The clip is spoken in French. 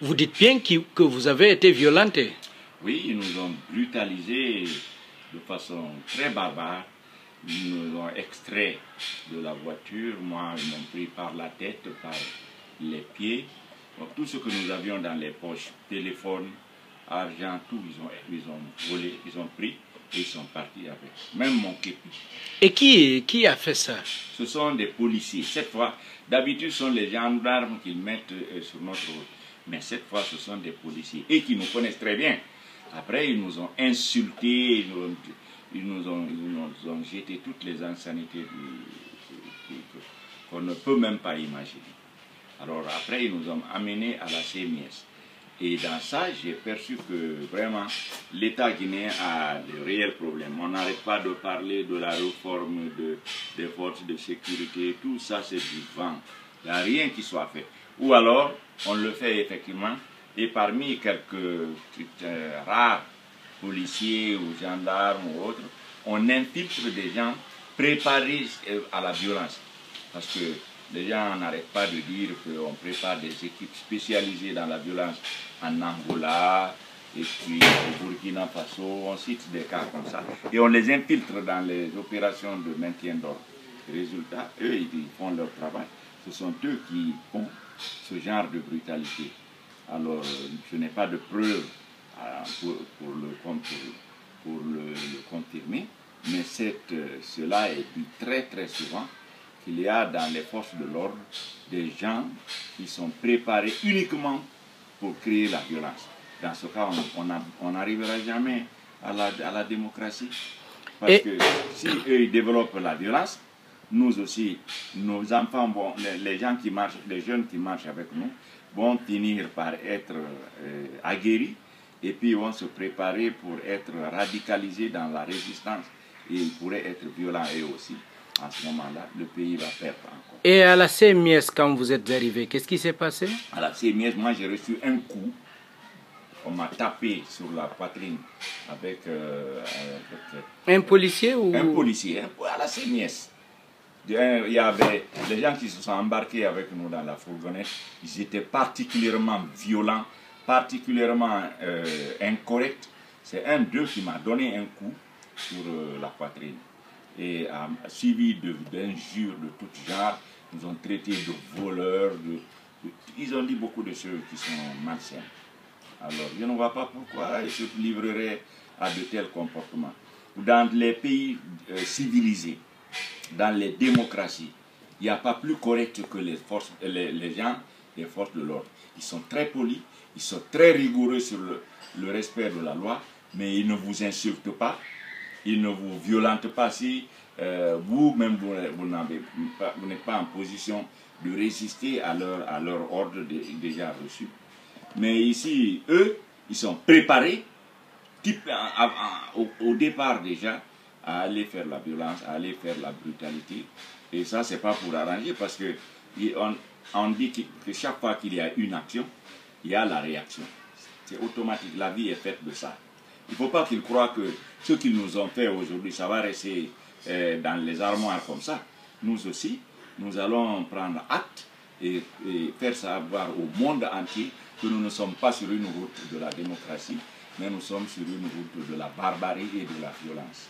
Vous dites bien que vous avez été violenté. Oui, ils nous ont brutalisés de façon très barbare. Ils nous ont extrait de la voiture. Moi, ils m'ont pris par la tête, par les pieds. Donc, tout ce que nous avions dans les poches, téléphone, argent, tout, ils ont volé, ils ont pris et ils sont partis avec. Même mon képi. Et qui a fait ça? Ce sont des policiers. Cette fois, d'habitude, ce sont les gendarmes qu'ils mettent sur notre route. Mais cette fois, ce sont des policiers et qui nous connaissent très bien. Après, ils nous ont insultés, ils nous ont jeté toutes les insanités qu'on ne peut même pas imaginer. Alors après, ils nous ont amenés à la CMS. Et dans ça, j'ai perçu que vraiment, l'État guinéen a de réels problèmes. On n'arrête pas de parler de la réforme des forces de sécurité. Tout ça, c'est du vent. Il n'y a rien qui soit fait. Ou alors, on le fait effectivement. Et parmi quelques rares policiers ou gendarmes ou autres, on infiltre des gens préparés à la violence. Parce que les gens n'arrêtent pas de dire qu'on prépare des équipes spécialisées dans la violence en Angola, et puis au Burkina Faso, on cite des cas comme ça. Et on les infiltre dans les opérations de maintien d'ordre. Résultat, eux, ils font leur travail. Ce sont eux qui font ce genre de brutalité. Alors, je n'ai pas de preuves pour le confirmer, mais cela est dit très très souvent qu'il y a dans les forces de l'ordre des gens qui sont préparés uniquement pour créer la violence. Dans ce cas, on n'arrivera jamais à la démocratie. Parce que si eux ils développent la violence, nous aussi, nos enfants, les gens qui marchent, les jeunes qui marchent avec nous, vont finir par être aguerris et puis vont se préparer pour être radicalisés dans la résistance et ils pourraient être violents eux aussi. À ce moment-là, le pays va perdre encore. Et à la CMS, quand vous êtes arrivé, qu'est-ce qui s'est passé? À la CMS, moi j'ai reçu un coup. On m'a tapé sur la poitrine avec... un policier ou... Un policier, à la CMS. Il y avait les gens qui se sont embarqués avec nous dans la fourgonnette, ils étaient particulièrement violents, particulièrement incorrects. C'est un d'eux qui m'a donné un coup sur la poitrine. Et suivi d'injures de tout genre, ils nous ont traités de voleurs, ils ont dit beaucoup de choses qui sont malsaines. Alors je ne vois pas pourquoi ils se livreraient à de tels comportements. Dans les pays civilisés, dans les démocraties, il n'y a pas plus correct que les gens des forces de l'ordre. Ils sont très polis, ils sont très rigoureux sur le respect de la loi, mais ils ne vous insultent pas, ils ne vous violentent pas si vous-même vous n'êtes pas en position de résister à leur ordre déjà reçu. Mais ici, eux, ils sont préparés au départ déjà à aller faire la violence, à aller faire la brutalité. Et ça, c'est pas pour arranger parce que on dit que chaque fois qu'il y a une action, il y a la réaction. C'est automatique, la vie est faite de ça. Il ne faut pas qu'ils croient que ce qu'ils nous ont fait aujourd'hui, ça va rester dans les armoires comme ça. Nous aussi, nous allons prendre acte et faire savoir au monde entier que nous ne sommes pas sur une route de la démocratie, mais nous sommes sur une route de la barbarie et de la violence.